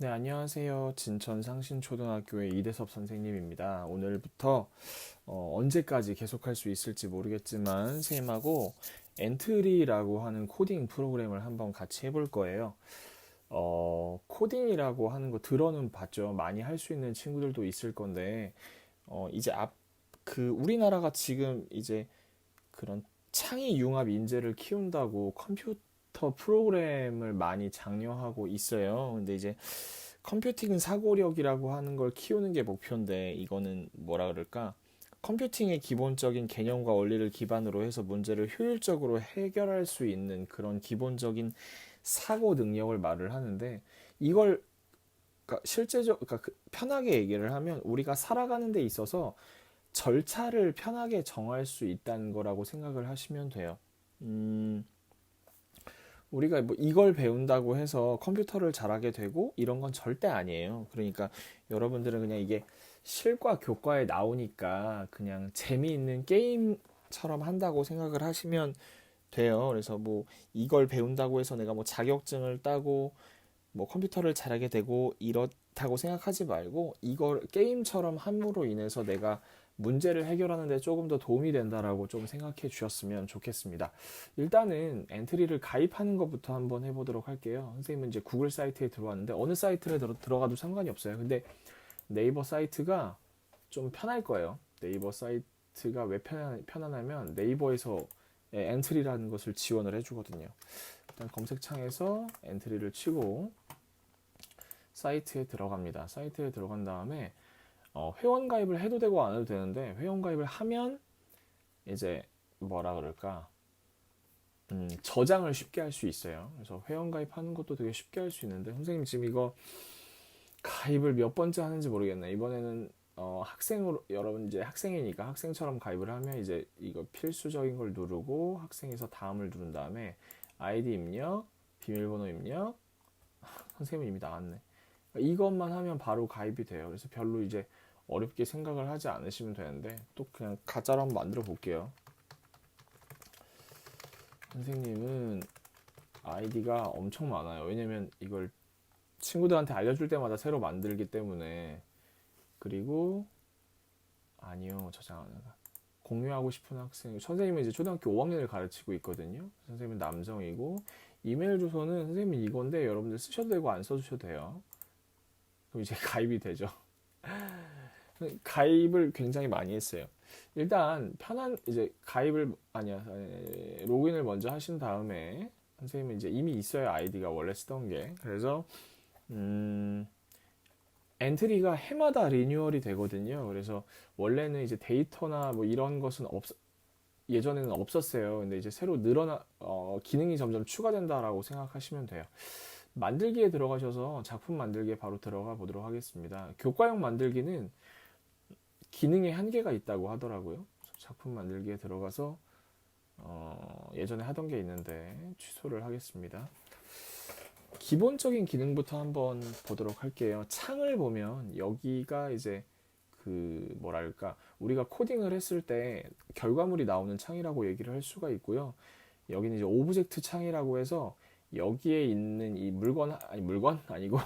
네, 안녕하세요. 진천 상신초등학교의 이대섭 선생님입니다. 오늘부터 언제까지 계속할 수 있을지 모르겠지만 선생님하고 엔트리라고 하는 코딩 프로그램을 한번 같이 해볼 거예요. 코딩이라고 하는 거 들어는 봤죠. 많이 할 수 있는 친구들도 있을 건데 이제 우리나라가 지금 이제 그런 창의 융합 인재를 키운다고 컴퓨터 프로그램을 많이 장려하고 있어요. 근데 이제 컴퓨팅 사고력이라고 하는 걸 키우는 게 목표인데 이거는 뭐라 그럴까? 컴퓨팅의 기본적인 개념과 원리를 기반으로 해서 문제를 효율적으로 해결할 수 있는 그런 기본적인 사고 능력을 말을 하는데 이걸 편하게 얘기를 하면 우리가 살아가는 데 있어서 절차를 편하게 정할 수 있다는 거라고 생각을 하시면 돼요. 음, 우리가 뭐 이걸 배운다고 해서 컴퓨터를 잘하게 되고 이런 건 절대 아니에요. 그러니까 여러분들은 그냥 이게 실과 교과에 나오니까 그냥 재미있는 게임처럼 한다고 생각을 하시면 돼요. 그래서 뭐 이걸 배운다고 해서 내가 뭐 자격증을 따고 뭐 컴퓨터를 잘하게 되고 이렇다고 생각하지 말고 이걸 게임처럼 함으로 인해서 내가 문제를 해결하는 데 조금 더 도움이 된다라고 좀 생각해 주셨으면 좋겠습니다. 일단은 엔트리를 가입하는 것부터 한번 해보도록 할게요. 선생님은 이제 구글 사이트에 들어왔는데 어느 사이트에 들어가도 상관이 없어요. 근데 네이버 사이트가 좀 편할 거예요. 네이버 사이트가 왜 편하냐면 네이버에서 엔트리라는 것을 지원을 해주거든요. 일단 검색창에서 엔트리를 치고 사이트에 들어갑니다. 사이트에 들어간 다음에 회원 가입을 해도 되고 안 해도 되는데 회원 가입을 하면 이제 뭐라 그럴까 저장을 쉽게 할 수 있어요. 그래서 회원 가입하는 것도 되게 쉽게 할 수 있는데 선생님 지금 이거 가입을 몇 번째 하는지 모르겠네. 이번에는 학생으로 여러분 이제 학생이니까 학생처럼 가입을 하면 이제 이거 필수적인 걸 누르고 학생에서 다음을 누른 다음에 아이디 입력, 비밀번호 입력, 선생님은 이미 나왔네. 이것만 하면 바로 가입이 돼요. 그래서 별로 이제 어렵게 생각을 하지 않으시면 되는데 또 그냥 가짜로 한번 만들어 볼게요. 선생님은 아이디가 엄청 많아요. 왜냐면 이걸 친구들한테 알려줄 때마다 새로 만들기 때문에. 그리고 아니요, 저장 안 해가. 공유하고 싶은 학생, 선생님은 이제 초등학교 5학년을 가르치고 있거든요. 선생님은 남성이고 이메일 주소는 선생님이 이건데 여러분들 쓰셔도 되고 안 써주셔도 돼요. 그럼 이제 가입이 되죠. 가입을 굉장히 많이 했어요. 일단 편한 이제 가입을 아니야 로그인을 먼저 하신 다음에 선생님은 이제 이미 있어요. 아이디가 원래 쓰던 게. 그래서 음, 엔트리가 해마다 리뉴얼이 되거든요. 그래서 원래는 이제 데이터나 뭐 이런 것은 예전에는 없었어요. 근데 이제 새로 기능이 점점 추가된다라고 생각하시면 돼요. 만들기에 들어가셔서 작품 만들기에 바로 들어가 보도록 하겠습니다. 교과형 만들기는 기능의 한계가 있다고 하더라고요. 작품 만들기에 들어가서 예전에 하던 게 있는데 취소를 하겠습니다. 기본적인 기능부터 한번 보도록 할게요. 창을 보면 여기가 이제 그 뭐랄까 우리가 코딩을 했을 때 결과물이 나오는 창이라고 얘기를 할 수가 있고요. 여기는 이제 오브젝트 창이라고 해서 여기에 있는 이 물건 아니고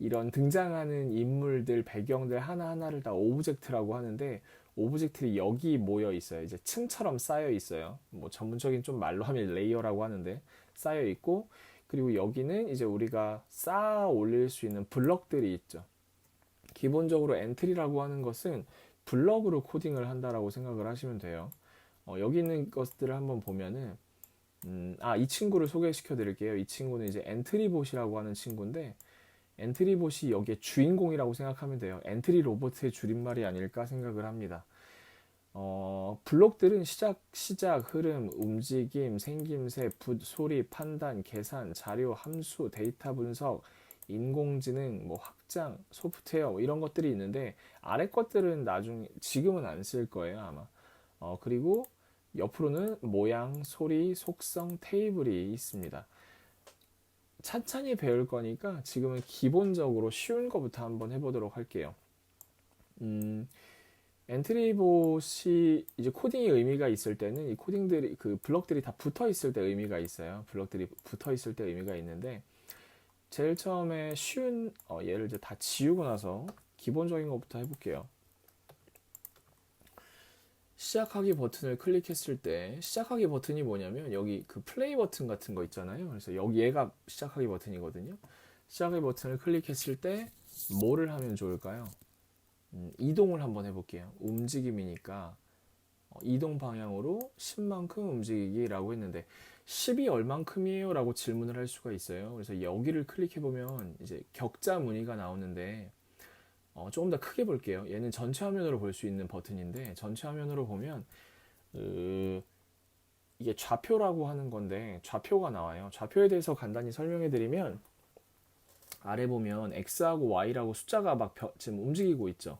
이런 등장하는 인물들, 배경들 하나하나를 다 오브젝트라고 하는데 오브젝트들이 여기 모여 있어요. 이제 층처럼 쌓여 있어요. 뭐 전문적인 좀 말로 하면 레이어라고 하는데 쌓여 있고 그리고 여기는 이제 우리가 쌓아 올릴 수 있는 블럭들이 있죠. 기본적으로 엔트리라고 하는 것은 블럭으로 코딩을 한다라고 생각을 하시면 돼요. 여기 있는 것들을 한번 보면은 이 친구를 소개시켜 드릴게요. 이 친구는 이제 엔트리봇이라고 하는 친구인데 엔트리봇이 여기에 주인공이라고 생각하면 돼요. 엔트리 로봇의 줄임말이 아닐까 생각을 합니다. 블록들은 시작, 흐름, 움직임, 생김새, 소리, 판단, 계산, 자료, 함수, 데이터 분석, 인공지능, 뭐 확장, 소프트웨어 뭐 이런 것들이 있는데 아래 것들은 지금은 안 쓸 거예요 아마. 그리고 옆으로는 모양, 소리, 속성, 테이블이 있습니다. 찬찬히 배울 거니까 지금은 기본적으로 쉬운 거부터 한번 해보도록 할게요. 엔트리봇이 이제 코딩이 의미가 있을 때는 이 블럭들이 다 붙어 있을 때 의미가 있어요. 블럭들이 붙어 있을 때 의미가 있는데 제일 처음에 쉬운 얘를 이제 다 지우고 나서 기본적인 것부터 해볼게요. 시작하기 버튼을 클릭했을 때 시작하기 버튼이 뭐냐면 여기 그 플레이 버튼 같은 거 있잖아요. 그래서 여기 얘가 시작하기 버튼이거든요. 시작하기 버튼을 클릭했을 때 뭐를 하면 좋을까요? 이동을 한번 해볼게요. 움직임이니까 이동 방향으로 10만큼 움직이기라고 했는데 10이 얼만큼이에요? 라고 질문을 할 수가 있어요. 그래서 여기를 클릭해보면 이제 격자 무늬가 나오는데 조금 더 크게 볼게요. 얘는 전체 화면으로 볼 수 있는 버튼인데 전체 화면으로 보면 이게 좌표라고 하는 건데 좌표가 나와요. 좌표에 대해서 간단히 설명해 드리면 아래 보면 X하고 Y라고 숫자가 막 지금 움직이고 있죠.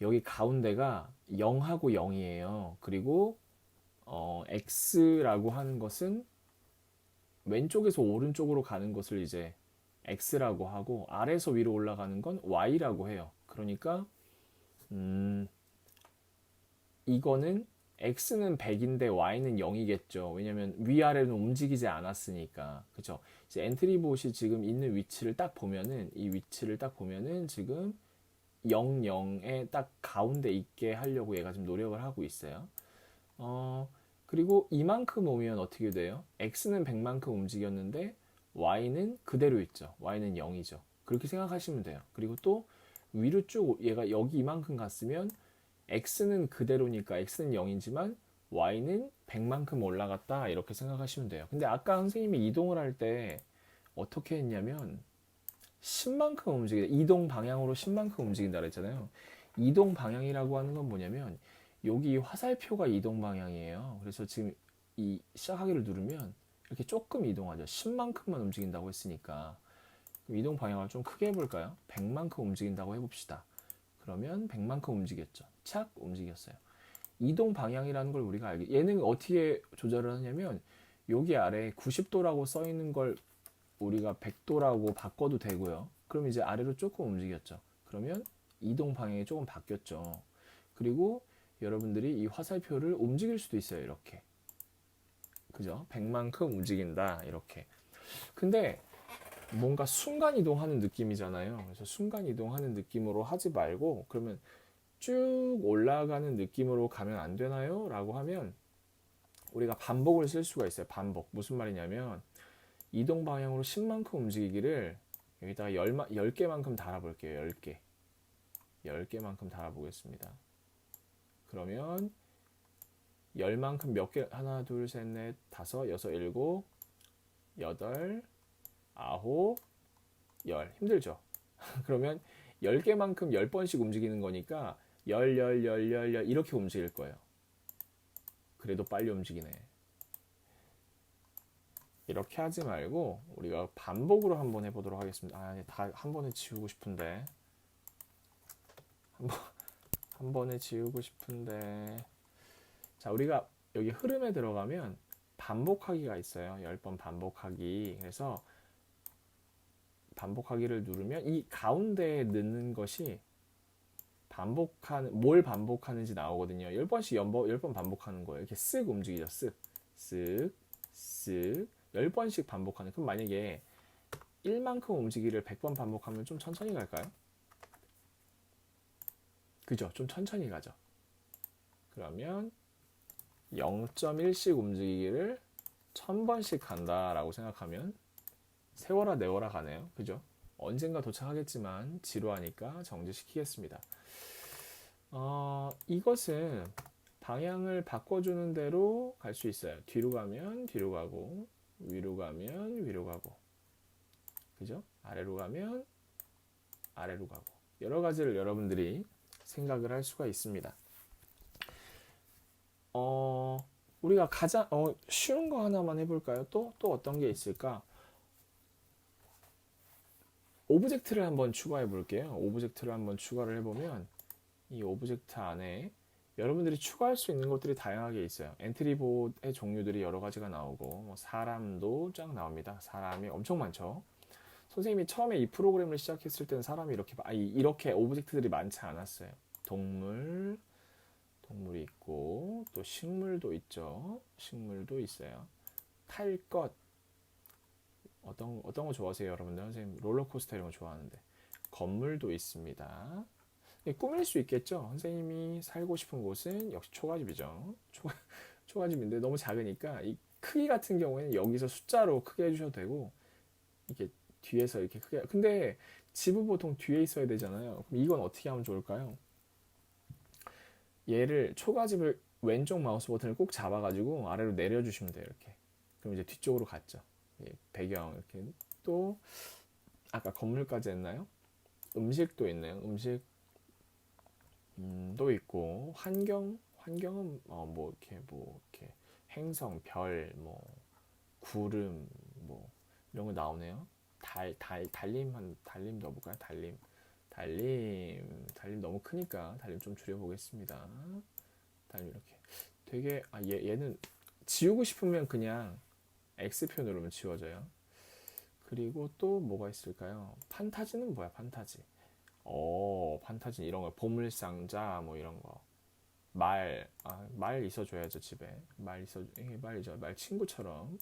여기 가운데가 0하고 0이에요. 그리고 X라고 하는 것은 왼쪽에서 오른쪽으로 가는 것을 이제 X라고 하고 아래에서 위로 올라가는 건 Y라고 해요. 그러니까 이거는 X는 100인데 Y는 0이겠죠. 왜냐면 위아래는 움직이지 않았으니까. 그죠? 이제 엔트리봇이 지금 있는 위치를 딱 보면은 이 위치를 딱 보면은 지금 0, 0에 딱 가운데 있게 하려고 얘가 지금 노력을 하고 있어요. 그리고 이만큼 오면 어떻게 돼요? X는 100만큼 움직였는데 Y는 그대로 있죠. Y는 0이죠. 그렇게 생각하시면 돼요. 그리고 또 위로 쭉 얘가 여기 이만큼 갔으면 X는 그대로니까 X는 0이지만 Y는 100만큼 올라갔다 이렇게 생각하시면 돼요. 근데 아까 선생님이 이동을 할 때 어떻게 했냐면 10만큼 움직이다. 이동 방향으로 10만큼 움직인다 그랬잖아요. 이동 방향이라고 하는 건 뭐냐면 여기 화살표가 이동 방향이에요. 그래서 지금 이 시작하기를 누르면 이렇게 조금 이동하죠. 10만큼만 움직인다고 했으니까 이동 방향을 좀 크게 해볼까요? 100만큼 움직인다고 해봅시다. 그러면 100만큼 움직였죠. 착 움직였어요. 이동 방향이라는 걸 우리가 알게 얘는 어떻게 조절을 하냐면 여기 아래 90도라고 써 있는 걸 우리가 100도라고 바꿔도 되고요. 그럼 이제 아래로 조금 움직였죠. 그러면 이동 방향이 조금 바뀌었죠. 그리고 여러분들이 이 화살표를 움직일 수도 있어요. 이렇게. 그죠? 100만큼 움직인다. 이렇게. 근데 뭔가 순간 이동하는 느낌이잖아요. 그래서 순간 이동하는 느낌으로 하지 말고 그러면 쭉 올라가는 느낌으로 가면 안 되나요? 라고 하면 우리가 반복을 쓸 수가 있어요. 반복. 무슨 말이냐면 이동 방향으로 10만큼 움직이기를 여기다가 10개만큼 달아볼게요. 10개. 10개만큼 달아보겠습니다. 그러면 10만큼 몇 개? 하나, 둘, 셋, 넷, 다섯, 여섯, 일곱, 여덟, 아홉, 열. 힘들죠? 그러면 10개만큼 10번씩 움직이는 거니까 열 이렇게 움직일 거예요. 그래도 빨리 움직이네. 이렇게 하지 말고 우리가 반복으로 한번 해보도록 하겠습니다. 다 한 번에 지우고 싶은데 한 번에 지우고 싶은데 자, 우리가 여기 흐름에 들어가면 반복하기가 있어요. 10번 반복하기. 그래서 반복하기를 누르면 이 가운데에 넣는 것이 뭘 반복하는지 나오거든요. 10번씩 10번 반복하는 거예요. 이렇게 쓱 움직이죠. 쓱, 쓱, 쓱. 10번씩 반복하는. 그럼 만약에 1만큼 움직이를 100번 반복하면 좀 천천히 갈까요? 그죠? 좀 천천히 가죠. 그러면 0.1씩 움직이기를 1000번씩 간다라고 생각하면 세워라 내워라 가네요. 그죠? 언젠가 도착하겠지만 지루하니까 정지시키겠습니다. 이것은 방향을 바꿔주는 대로 갈 수 있어요. 뒤로 가면 뒤로 가고 위로 가면 위로 가고 그죠? 아래로 가면 아래로 가고 여러 가지를 여러분들이 생각을 할 수가 있습니다. 우리가 가장 쉬운 거 하나만 해볼까요? 또 어떤 게 있을까? 오브젝트를 한번 추가해 볼게요. 오브젝트를 한번 추가를 해보면 이 오브젝트 안에 여러분들이 추가할 수 있는 것들이 다양하게 있어요. 엔트리봇의 종류들이 여러 가지가 나오고 뭐 사람도 쫙 나옵니다. 사람이 엄청 많죠. 선생님이 처음에 이 프로그램을 시작했을 때는 사람이 이렇게 오브젝트들이 많지 않았어요. 동물이 있고 또 식물도 있죠. 식물도 있어요. 탈 것, 어떤 거 좋아하세요, 여러분들? 선생님 롤러코스터 이런 거 좋아하는데. 건물도 있습니다. 꾸밀 수 있겠죠? 선생님이 살고 싶은 곳은 역시 초가집이죠. 초가집인데 너무 작으니까 이 크기 같은 경우에는 여기서 숫자로 크게 해주셔도 되고 이게 뒤에서 이렇게 크게. 근데 집은 보통 뒤에 있어야 되잖아요. 그럼 이건 어떻게 하면 좋을까요? 얘를 초가집을 왼쪽 마우스 버튼을 꼭 잡아가지고 아래로 내려주시면 돼요. 이렇게. 그럼 이제 뒤쪽으로 갔죠. 배경 이렇게. 또 아까 건물까지 했나요? 음식도 있네요. 음식도 있고 환경은 뭐 이렇게 행성, 별, 뭐 구름, 뭐 이런 거 나오네요. 달림 넣어볼까요? 달림 너무 크니까 달림 좀 줄여보겠습니다. 달림 이렇게. 되게 얘는 지우고 싶으면 그냥 X표 누르면 지워져요. 그리고 또 뭐가 있을까요? 판타지는 뭐야? 판타지 이런 거 보물상자 뭐 이런 거. 말 있어줘야죠 집에. 말 친구처럼.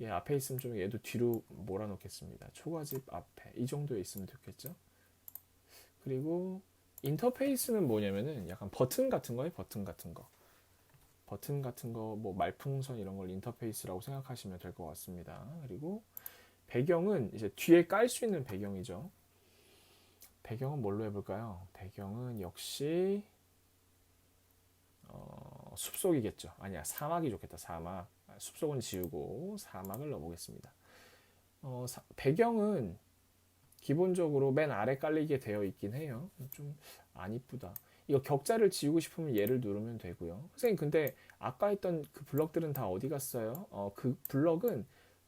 얘 앞에 있으면 좀 얘도 뒤로 몰아놓겠습니다. 초가집 앞에 이 정도에 있으면 좋겠죠. 그리고 인터페이스는 뭐냐면은 약간 버튼 같은 거예요. 버튼 같은 거, 뭐 말풍선 이런 걸 인터페이스라고 생각하시면 될 것 같습니다. 그리고 배경은 이제 뒤에 깔 수 있는 배경이죠. 배경은 뭘로 해볼까요? 배경은 역시 숲속이겠죠. 아니야, 사막이 좋겠다. 사막. 숲속은 지우고 사막을 넣어보겠습니다. 배경은 기본적으로 맨 아래 깔리게 되어 있긴 해요. 좀 안 이쁘다. 이거 격자를 지우고 싶으면 얘를 누르면 되고요. 선생님 근데 아까 했던 그 블럭들은 다 어디 갔어요? 그 블럭은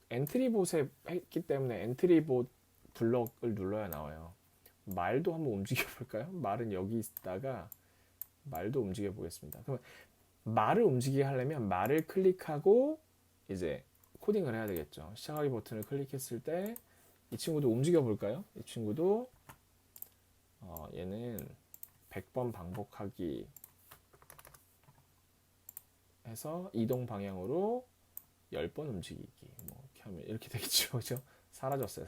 엔트리봇에 했기 때문에 엔트리봇 블럭을 눌러야 나와요. 말도 한번 움직여 볼까요? 말은 여기 있다가 말도 움직여 보겠습니다. 그럼 말을 움직이게 하려면 말을 클릭하고 이제 코딩을 해야 되겠죠. 시작하기 버튼을 클릭했을 때 이 친구도 움직여 볼까요? 이 친구도 얘는 100번 반복하기 해서 이동 방향으로 10번 움직이기 뭐 이렇게 하면 이렇게 되겠죠. 그죠? 사라졌어요.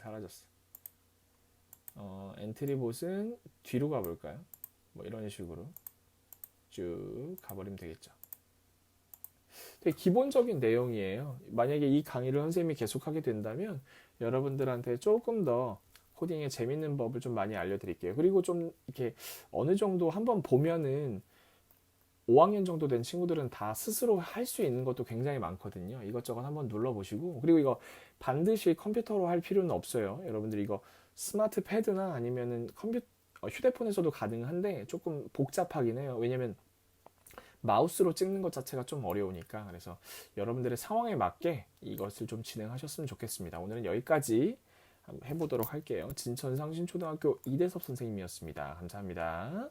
엔트리봇은 뒤로 가볼까요? 뭐 이런 식으로 쭉 가버리면 되겠죠. 되게 기본적인 내용이에요. 만약에 이 강의를 선생님이 계속하게 된다면 여러분들한테 조금 더 코딩의 재밌는 법을 좀 많이 알려드릴게요. 그리고 좀 이렇게 어느 정도 한번 보면은 5학년 정도 된 친구들은 다 스스로 할 수 있는 것도 굉장히 많거든요. 이것저것 한번 눌러보시고, 그리고 이거 반드시 컴퓨터로 할 필요는 없어요. 여러분들 이거 스마트 패드나 아니면은 휴대폰에서도 가능한데 조금 복잡하긴 해요. 왜냐면 마우스로 찍는 것 자체가 좀 어려우니까. 그래서 여러분들의 상황에 맞게 이것을 좀 진행하셨으면 좋겠습니다. 오늘은 여기까지 해보도록 할게요. 진천상신초등학교 이대섭 선생님이었습니다. 감사합니다.